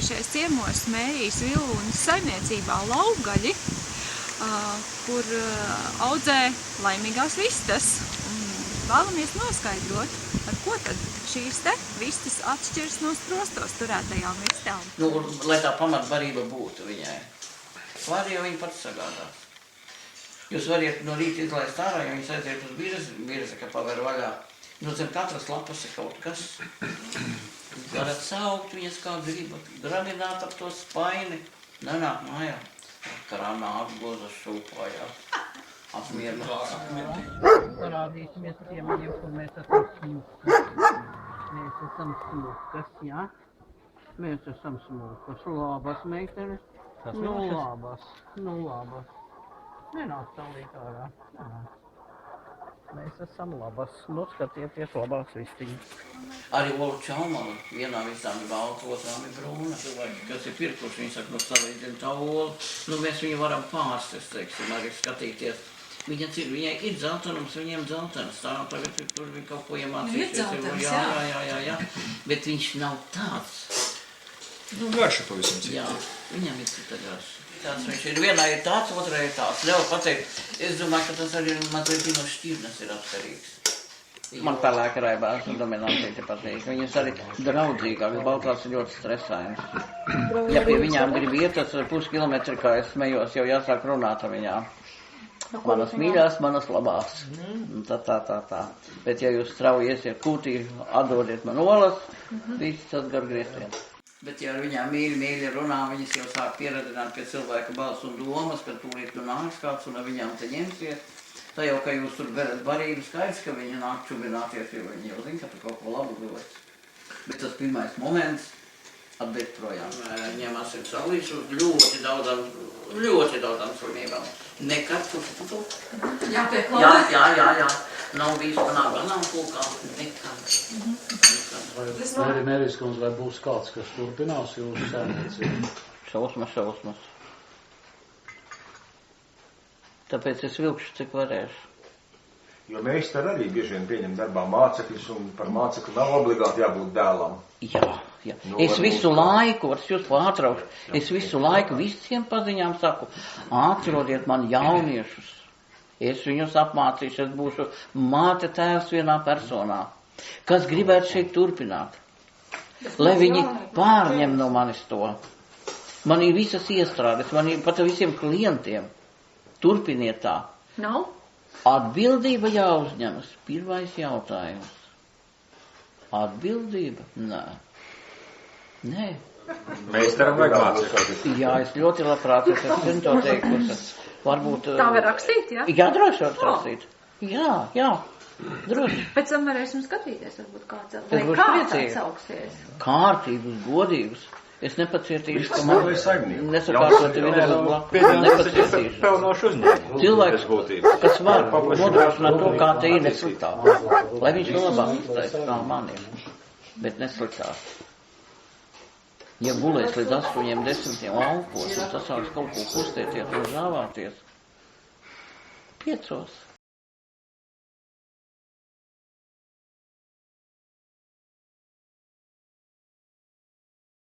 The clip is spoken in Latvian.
ieradījušies ciemos Mērijas Vilūnas saimniecībā Laugaļi, kur audzē laimīgās vistas. Vēlamies noskaidrot, ar ko tad šīs te vistas atšķiras no sprostos turētajām vistām. Nu, lai tā pamatbarība būtu viņai. Svari jau viņa pats sagādās. Jūs variet no rīta izlaist ārā, ja viņas aiziet uz birzi, ka paver vaļā. Nu, zem katras lapas ir kaut kas. Jūs varat saukt viņas kā gribat, granināt ap to spaini. Nenāk mājā. Karā nāk goza šūpājā. Apmierināts. Parādīsimies tiem viņiem, kur mēs esam smukas. Mēs esam smukas, jā? Mēs esam smukas. Labas, meitenes. Nu, labas. Nenāk tālīt ārā. Mēs esam labas. Nu, skatieties labās vistiņas. Arī olu čaumala. Vienā visām ir balta, otrām ir brūna. Cilvēki, kas ir pirkuši, viņi saka, nu, salīdzina tā olu. Nu, mēs viņu varam pārstest, teiksim, arī skatīties. Viņai ir dzeltenums, viņiem dzeltenis. Tā tagad tur bija kaut ko iemācījušies. Ir dzeltenis, jā. Bet viņš nav tāds. Nu, garša pavisam cita. Jā, viņam ir cita garša. Tāds viņš ir. Vienā ir tāds, otrā ir tāds. Ļauj pateikt, es domāju, ka tas arī mazliet no šķirnes ir atkarīgs. Man tā lēkaraibās dominantīte patīk. Viņas arī draudzīgākas, baltās ir ļoti stresainas. Ja pie viņām grib iet, tas puskilometri, kā es smējos, jau jāsāk runāt ar viņām. Manas mīļās, manas labās. Tā. Bet ja jūs strauji iesiet kūtī, atdodiet man olas, viss tas gar grieztiem. Bet ja ar viņām mīļi runā, viņas jau sāk pieradināt pie cilvēka balss un domas, ka tūlīt tu nāks kāds un ar viņām te ņemsies. Tā jau, ka jūs tur verat barību, skaidrs, ka viņi nāk čubināties, jo viņi jau zina, ka tu kaut ko labu dod. Bet tas pirmais moments atbēgt projām. Ņemās ir salīdz uz ļoti daudzām slimībām. Nekad tu. Jātiek labi. Jā. Nav bijis manā ganāmpulkā. Nekad. Mērijas kundze, vai būs kāds, kas turpinās jūsu saimniecību? Šausmas. Tāpēc es vilkšu, cik varēšu. Jo meistari arī bieži vien pieņem darbā mācekļus, un par mācekli nav obligāti jābūt dēlam. Jā. Nu, es visu laiku, varu jūs pārtraukšu, es visu laiku visiem paziņām saku, atrodiet man jauniešus. Es viņus apmācīšu, es būšu māte tēvs vienā personā. Kas gribētu šeit turpināt? Lai viņi pārņem no manis to. Man ir visas iestrādes, man ir pat visiem klientiem. Turpiniet tā. Nav? Atbildība jāuzņemas. Pirmais jautājums. Atbildība? Nē. Meistaram vajag mācekļi. Jā, es ļoti labprāt, es esmu to teikusi. Varbūt... Tā var rakstīt, jā? Jā, droši var rakstīt. Jā. Droši. Pēc tam varēsim skatīties, varbūt kāds kāds atsauksies. Kārtīgus, godīgus. Es nepacietīšu, ka man nesakārtoti vidē blakus. Nepacietīšu. Pelnošu uzņēmumu. Cilvēks, kas var nodrošināt to, kā te ir nesliktāk. Lai viņš to labāk iztaisa, kā man ir. Bet nesliktāk. Ja gulēs līdz 8-10 laukos, un tas sāks kaut ko kustēties un žāvāties, 5.